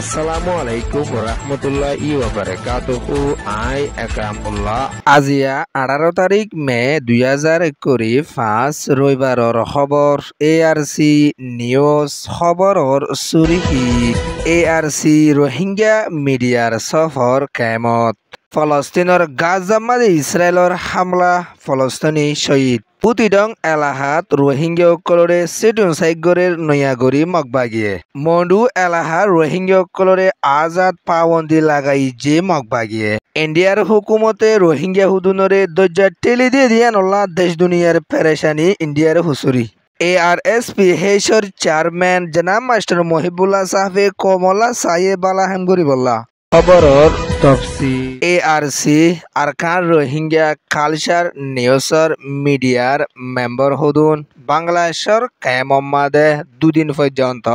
আসসালামু আলাইকুম রহমতুল্লাহি ওয়া বারাকাতুহু। আই একরামুল্লাহ। আজিয়া 18 তারিখ মে 2025 রবিবাৰৰ খবৰ ARC নিউজ খবৰৰ চুৰিকি ARC রোহিঙ্গা মিডিয়ার সফর কেমত ফলস্তিনৰ গাজামাদে ইছৰাইলৰ হামলা ফলস্তিনী শহীদ পুতিডং এলাহাত রোহিঙ্গাসকলরে সেটুন সাইগরের নয়াগরি মগবাগিয়ে মন্ডু এলাহা রোহিঙ্গাসকলরে আজাদ পাবন্দি লাগাই যে মগবাগিয়ে ইন্ডিয়ার হুকুমতে রোহিঙ্গা হুদুনরে দজ্জা টেলি দিয়ে দিয়ানল্লা দেশ দুনিয়ার পেরেশানি ইন্ডিয়ার হুসুরি ARSP হেসর চেয়ারম্যান জনাব মাস্টার মহিবুল্লাহ সাহেবে কমলা সাহেব আলাহাম গরিবল্লাহ খবরর তফসিল ARC আরকান রোহিঙ্গা কালচার নিউজর মিডিয়ার মেম্বার হদুন বাংলাদেশের কায়মমাদে দুদিন পর্যন্ত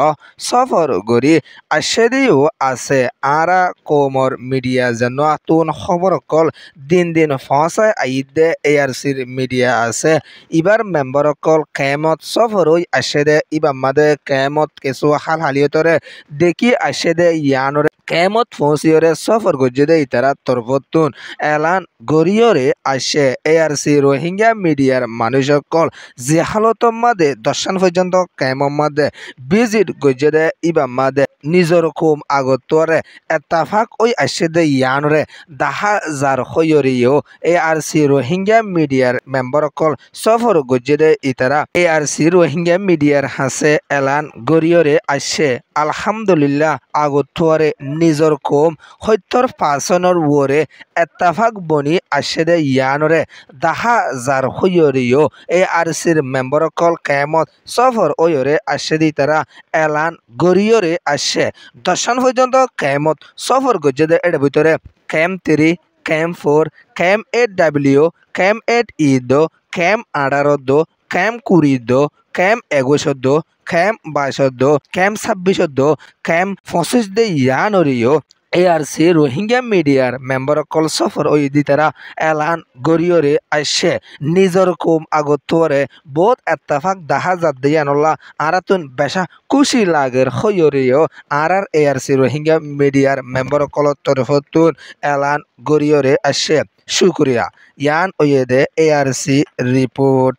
সফর করি আশেদিও আছে আরা কোমর মিডিয়া যেন নতুন খবর কল দিন দিন ফসায় আইদে ARCর মিডিয়া আছে ইবার মেম্বার কল কায়মত সফর ওই আশেদে ইবার মাদে কায়মত কিছু হাল হালিয়তরে দেখি আশেদে ইয়ানরে কেমত ফৌসিয়রে সফর গজ্জেদে ইতারা তরফতুন এলান গরিয়রে আসে ARC রোহিঙ্গা মিডিয়ার মানুষসকল যে হালতর মাদে দর্শন পর্যন্ত কেমন মাদে ভিজিট গজ্জেদে ইবা মাদে নিজর খুম আগতরে এতাফাক ওই আসে দে ইয়ানরে দাহা যার হইয়রিও ARC রোহিঙ্গা মিডিয়ার মেম্বারসকল সফর গজ্জেদে ইতারা ARC রোহিঙ্গা মিডিয়ার হাসে এলান গরিয়রে আসে আলহামদুলিল্লাহ আগতরে নিজর কম সত্যর পাচনৰ ওরে এতাফাক বনি আসে দে ইয়ানরে দাহা যার হইয়রিও ARCর মেম্বারসকল কেমত সফর ওয়রে আসে দি তারা এলান গরিয়রে আসে দর্শন পর্যন্ত কেমত সফর গজ্জেদে এর ভিতরে camp 3 camp 4 camp 8W camp 8E camp 18 camp 20 camp 21 camp 22 camp 26 camp 25 দে ইয়ানরিও ARC রোহিঙ্গা মিডিয়ার মেম্বারসকল সফর ওই দিতারা এলান গরিয়রে আসে নিজর কম আগতরে বহুত এত্তাফাক দাহা জাত দিয়ানল্লা আরাতুন বেশা খুশি লাগের হইয়রিও আর ARC রোহিঙ্গা মিডিয়ার মেম্বারসকল তরফতুন এলান গরিয়রে আসে শুক্রিয়া ইয়ান ওয়েদে ARC রিপোর্ট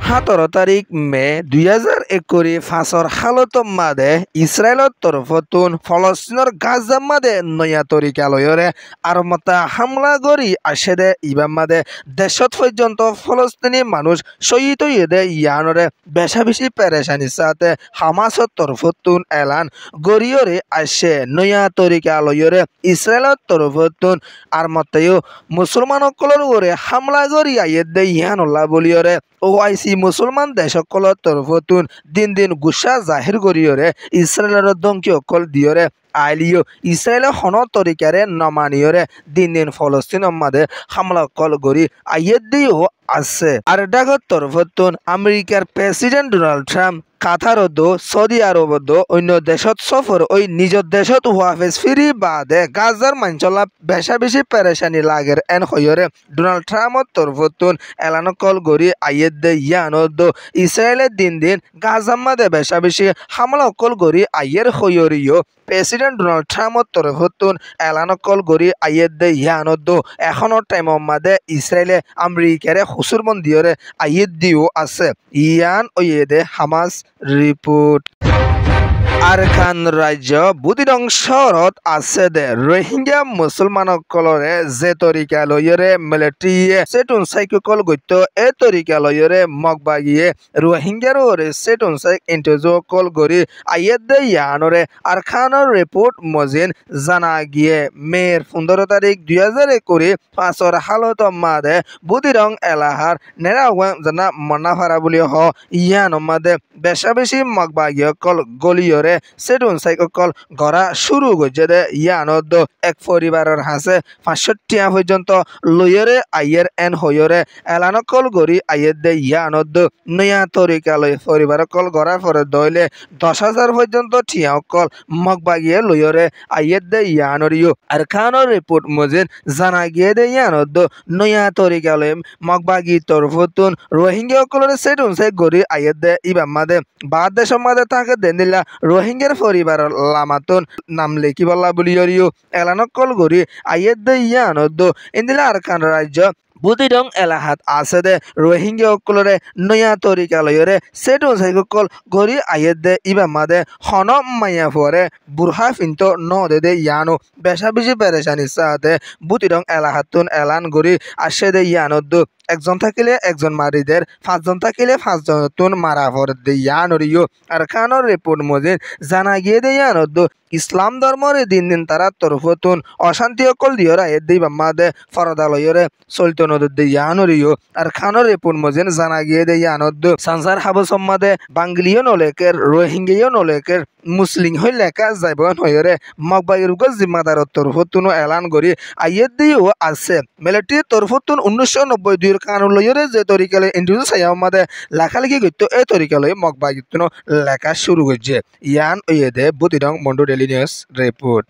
17 তারিখ মে 2025 হালত মাদে ইসরায়েলের তরফতুন ফলস্তিনের গাজা মাদে নয়া তরিকা লয়রে আর মতা হামলা করি আসে দে ইবাম মাদে দেশত পর্যন্ত ফলস্তিনি মানুষ শহীদ হয়ে দে ইয়ানরে বেশা বেশি পেরেশানির সাথে হামাসের তরফতুন এলান গরিয়রে আসে নয়া তরিকা লয়রে ইসরায়েলের তরফতুন আর মতেও মুসলমানসকলের ওরে হামলা করি আইয়ে দে ইয়ানুল্লাহ বলিয়রে OIC মুসলমান দেশসকলৰ তরফতুন দিন দিন গুসা জাহির করিয়রে ইসরায়েলের ধমকি অকল দিয়রে আইলিও ইসরায়েলের হন তরিকারে নমানিয়রে দিন দিন ফলস্তিনের মাদে হামলা কল করি আইয়ে দিও আছে আর ডাকত তরফতুন আমেরিকার প্রেসিডেন্ট ডোনাল্ড ট্রাম্প কাতারদ সৌদি আরবদ অন্য দেশত সফর ওই নিজের দেশত ওয়াফেজ ফিরি বাদে গাজার মাঞ্চলা বেশা বেশি পেরেশানি লাগের এন হইরে ডোনাল্ড ট্রাম্পর তরফতুন এলান কল গড়ি আইয়েদ দে ইয়ানদ ইসরায়েলের দিন দিন গাজার মাদে বেশা বেশি হামলা কল গড়ি আইয়ের হইরিও প্রেসিডেন্ট ডোনাল্ড ট্রাম্পর তরফতুন এলান কল গড়ি আইয়েদ দে ইয়ানদ এখনো টাইমর মাদে ইসরায়েলে আমেরিকারে হুসুরবন্দিয়রে আইয়েদ দিও আছে ইয়ান ওয়েদে হামাস রিপোর্ট আরকান রাজ্য বুদিডং শহরত আছে দে রোহিঙ্গা মুসলমানসকলরে যে তরিকা লয়রে মিলিটারিয়ে সেটুন সাইকল গত্য এ তরিকা লয়রে মগবাগিয়ে রোহিঙ্গার ওরে সেটুন সাইক ইন্টারজকল গরি আইয়ে দে ইয়ানরে আরকানের রিপোর্ট মজিন জানা গিয়ে মের 15 তারিখ 2025 হালত মাদে বুদিডং এলাহার নেরাওয়াং জানা মনাফারা বলি হ ইয়ান মাদে বেশা বেশি মগবাগিয়ে কল গলিয়রে সেটুন সাইকল গড়া শুরু করছে দে ইয়ানদ এক পরিবারের হাসে 65 পর্যন্ত লইয়রে আইয়ের এন হইয়রে এলানকল গড়ি আইয়ের দে ইয়ানদ নয়া তরিকা লই পরিবারকল গড়ার পরে দইলে 10,000 পর্যন্ত ঠিয়াকল মগবাগিয়ে লইয়রে আইয়ের দে ইয়ানরিও আর খানোর রিপোর্ট মজিন জানা গিয়ে দে ইয়ানদ নয়া তরিকা লই মগবাগি তরফতুন রোহিঙ্গা সকলের সেটুন সাইক গড়ি আইয়ের দে ইবাম মাদে বাদ দেশের মাদে তাকে দেন দিলা রোহিঙ্গার পরিবারের লামাতুন নাম লেখি বলা বুলিয়রিও এলানকল গরি আইয়ের দে ইয়ানদ ইন্দিলা আরকান রাজ্য বুদিরং এলাহাত আছে দে রোহিঙ্গা অকলরে নয়া তরিকা লয়রে সেটু সাইকল গরি আইয়ের দে ইবা মাদে হন মাইয়া পরে বুরহা ফিন্ত ন দে ইয়ানো বেশা বেশি পেরেশানি সাথে বুদিরং এলাহাতুন এলান গরি আসে দে ইয়ানদ একজন থাকিলে একজন মারিদের 5জন থাকিলে 5জনতুন মারা পরে দে ইয়ানরিও আর খানোর রিপোর্ট মজিদ জানা গিয়ে দে ইয়ানদ ইসলাম ধর্মরে দিন দিন তারা তরফতুন অশান্তি অকল দিয়রা এ দিবা মাদে ফরদালয়রে চলিত নদী ইয়ানরিও আর খানোর রিপোর্ট মজিদ জানা গিয়ে দে ইয়ানদ সানসার হাবু সম্মাদে বাঙ্গলিও নলেকের রোহিঙ্গিও নলেকের মুসলিম হই লেখা যাইবন হইরে মগবাইরুগ জিম্মাদারত তরফতুন এলান করি আইয়ের দিও আছে মিলিটারি তরফতুন 1992 কানুন লইরে যে তরিকালে ইন্ডিভিজুয়াল সাইয়ামাদে লেখালেখি করত এই তরিকালে মগবাইতুন লেখা শুরু করছে ইয়ান ওয়েদে বুতিরং মন্ডু ডেইলি নিউজ রিপোর্ট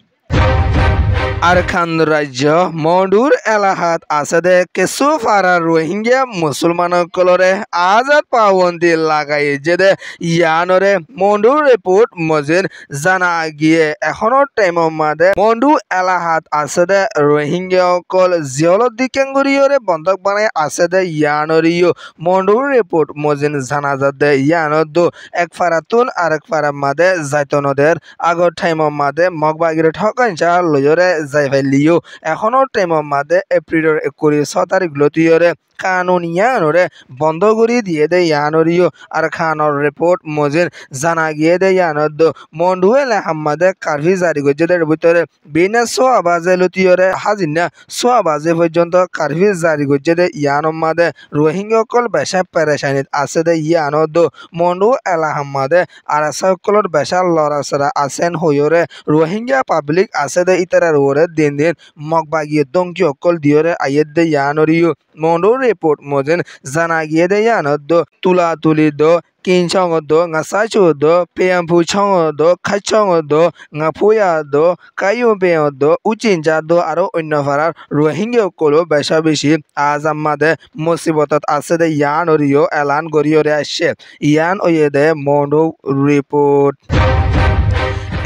আরকান রাজ্য মন্ডুর এলাহাত আছে দে কিছু ফারা রোহিঙ্গা মুসলমানসকলরে আজাদ পাবন্দি লাগাই যে দে ইয়ানরে মন্ডুর রিপোর্ট মজিদ জানা গিয়ে এখনো টাইমৰ মাদে মন্ডু এলাহাত আছে দে রোহিঙ্গা অকল জিয়লত দিকেঙ্গুরিয়রে বন্ধক বানাই আছে দে ইয়ানরিও মন্ডুর রিপোর্ট মজিদ জানা যাতে ইয়ানত এক ফারাতুন আরেক ফারা মাদে জাইতনদের আগর টাইমৰ মাদে মগবাগিরে ঠকাইছা লয়রে যাই ফেলিও এখনো টাইমৰ মাদে এপ্রিলের 21 তারিখ লতিয়রে কানুনিয়ানরে বন্ধ করে দিয়ে দে ইয়ানরিও আর খানোর রিপোর্ট মজিদ জানা গিয়ে দে ইয়ানদ মন্ডুয়েল আহমদে কারফি জারি করছে ভিতরে বিনা সোয়াবাজে লতিয়রে হাজিনা সোয়াবাজে পর্যন্ত কারফি জারি করছে দে ইয়ানমাদে রোহিঙ্গা অকল বেশা পেরেশানিত আছে দে ইয়ানদ মন্ডু এল আহমদে আর সকলের বেশা লড়াচড়া আছেন হইরে রোহিঙ্গা পাবলিক আছে দে ইতারার ওরে দিন দিন মগবাগিয়ে দঙ্কি অকল দিয়রে আইয়ের দে ইয়ানরিও মন্ডু রিপোর্ট মজিদ জানা গিয়ে দে ইয়ানদ তুলা তুলি দ কিনচংদ ngasachuদ পেয়ামপুছংদ খাইচংদ ngafuyaদ কায়ুবেয়দ উচিনজাদ আর অন্য ফারার রোহিঙ্গা কলো বেশা বেশি আজাম্মাদে মুসিবতত আছে দে ইয়ানরিও এলান গরিয়রে আসছে ইয়ান ওয়েদে মন্ডু রিপোর্ট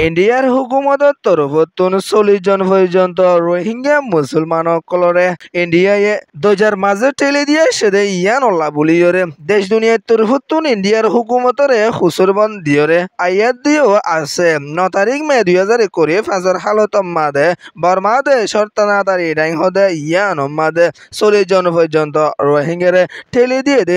ইন্ডিয়ার হুকুমতর তরফতুন 40 জন পর্যন্ত রোহিঙ্গা মুসলমানসকলরে ইন্ডিয়ায় 2000 মাঝে ঠেলে দিয়ে সেদে ইয়ান অল্লা বলিয়রে দেশ দুনিয়ার তরফতুন ইন্ডিয়ার হুকুমতরে হুসুরবন দিয়রে আয়াত দিয়েও আছে 9 তারিখ মে 2021 ফাজর হালত মাদে বর্মাদে শর্তানাতারি ডাইং হদে ইয়ান মাদে 40 জন পর্যন্ত রোহিঙ্গারে ঠেলে দিয়ে দে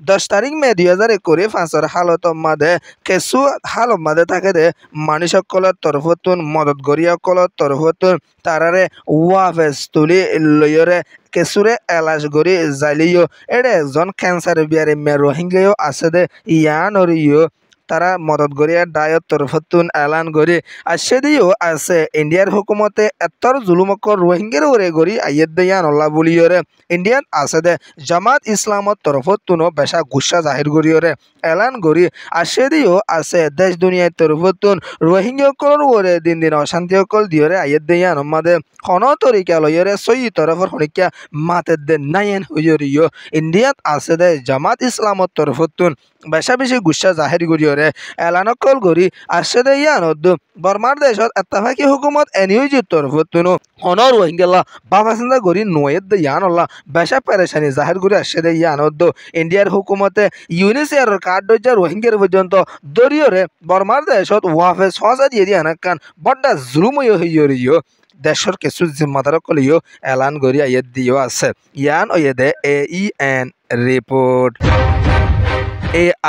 10 তারিখ মে 2021 ফাজর হালত মাদে কেসু হালত মাদে থাকে দে মানুষসকলের তরফতুন মদত গরিয়াসকলের তরফতুন তারারে ওয়াফেস তুলি লয়রে কেসুরে এলাশ গরি জালিও এড়ে একজন ক্যান্সার বিয়ারে মে রোহিঙ্গাও আছে দে ইয়ানরিও তারা মদত গরিয়ার দায়ত তরফতুন এলান গরি আর সেদিও আছে ইন্ডিয়ার হুকুমতে এতর জুলুমকর রোহিঙ্গার ওরে গরি আইয়ের দেয়ান অল্লা বলিয়রে ইন্ডিয়ান আছে দে জামাত ইসলামত তরফতুনও বেশা গুসা জাহির গরিয়রে এলান গরি আর সেদিও আছে দেশ দুনিয়ার তরফতুন রোহিঙ্গাকর ওরে দিন দিন অশান্তি অকল দিয়রে আইয়ের দেয়ান আমাদের খন তরিকা লয়রে সই তরফর হনিকা মাতের দে নাইন হইয়রিও ইন্ডিয়াত আছে দে জামাত ইসলামত তরফতুন বেশা বেশি গুসা জাহির গরিয়রে এলানকল গরি আসে দে ইয়ানদ বর্মার দেশত এত্তাফাকি হুকুমত এনিউজি তরফতুন হনর রোহিঙ্গাল্লা বাবা চিন্তা গরি নয়েদ দে ইয়ানল্লা বেশা পেরেশানি জাহির গরি আসে দে ইয়ানদ ইন্ডিয়ার হুকুমতে ইউনিসিয়ারের কার্ড দজ্জা রোহিঙ্গার পর্যন্ত দরিয়রে বর্মার দেশত ওয়াফে সহজা দিয়ে দিয়ে আনাকান বড্ডা জুলুময় হইয়রিও দেশের কিছু জিম্মাদার কলিও এলান গরি আইয়ের দিও আছে ইয়ান ওয়েদে AEN রিপোর্ট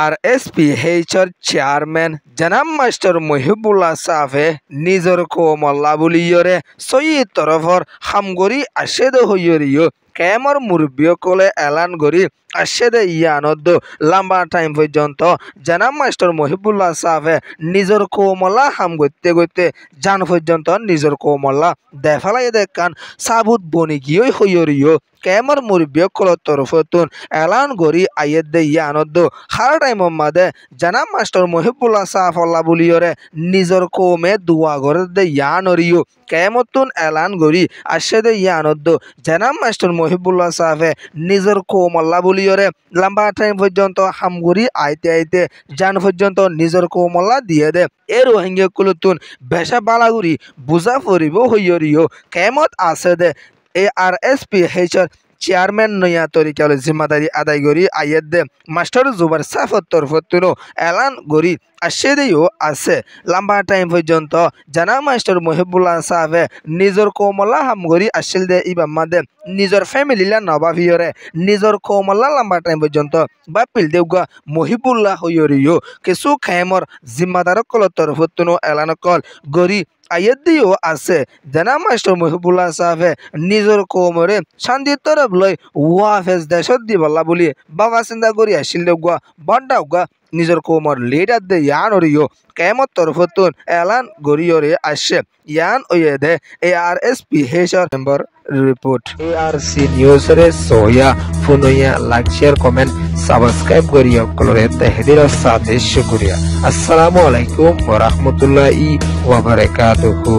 ARSPHর চেয়ারম্যান জনাব মাস্টার মহিবুল্লাহ সাফে নিজর কোমল্লা বুলিয়রে সৈয়দ তরফর হামগরি আশেদ হইয়রিও কেমর মুরব্বিয়কলে এলান গরি আসে দে ইয়ানদ লম্বা টাইম পর্যন্ত জনাব মাস্টার মহিবুল্লাহ সাফে নিজর কোমল্লা হাম গইতে গইতে জান পর্যন্ত নিজর কোমল্লা দেফালাই দেখান সাবুত বনি গিয়ে হইয়রিও কেমর মুরব্বিয়কল তরফতুন এলান গরি আইয়ের দে ইয়ানদ হার টাইমর মাদে জনাব মাস্টার মহিবুল্লাহ সাফল্লা বলিয়রে নিজর কৌমে দুয়া করে দে ইয়ানরিও কেমতুন এলান গরি আসে দে ইয়ানদ জনাব মাস্টার মহিবুল্লাহ সাফে নিজর কোমল্লা বলি হইরে লম্বা টাইম পর্যন্ত হামগুড়ি আইতে আইতে জান পর্যন্ত নিজের কোমলা দিয়ে দে এ রোহিঙ্গা কুলুতুন বেশা বালাগুড়ি বুঝা পড়িব হইয়রিও কেমত আছে দে ARSPH চেয়ারম্যান নয়া তরিকাল জিম্মাদারি আদায় করি আইয়ের দে মাস্টার জুবার সাফত্তর ফত্তুনো এলান গরি আসেদেও আছে লম্বা টাইম পর্যন্ত জানা মাস্টার মহিবুল্লাহ সাহেবে নিজের কোমলা হামগরি আসিল দে ইবাম্মা দে নিজের ফ্যামিলিলা নবাভিয়রে নিজের কোমলা লম্বা টাইম পর্যন্ত বাপিল দেউগা মহিবুল্লাহ হইয়রিও কিছু খাইমর জিম্মাদার কলতর ফত্তুনো এলান কল গরি আইয়ের দিও আছে জানা মাস্টার মহিবুল্লাহ সাহেবে নিজের কোমরে শান্তির তরফ লই ওয়াফেজ দেশত দিবল্লা বলি বাবা চিন্তা করি আসিল দেউগা বড্ডাউগা নিজের কোমর লিডার দে ইয়ান অরিও কেমত তরফতুন এলান গরিয়রে আসছে ইয়ান ওয়ে দে ARSPH member report ARC news রে সোয়া ফুনইয়া লাইক শেয়ার কমেন্ট সাবস্ক্রাইব করিয়া কলরে তাহদির সাথে শুকরিয়া আসসালামু আলাইকুম ওয়া রাহমাতুল্লাহি ওয়া বারাকাতুহু।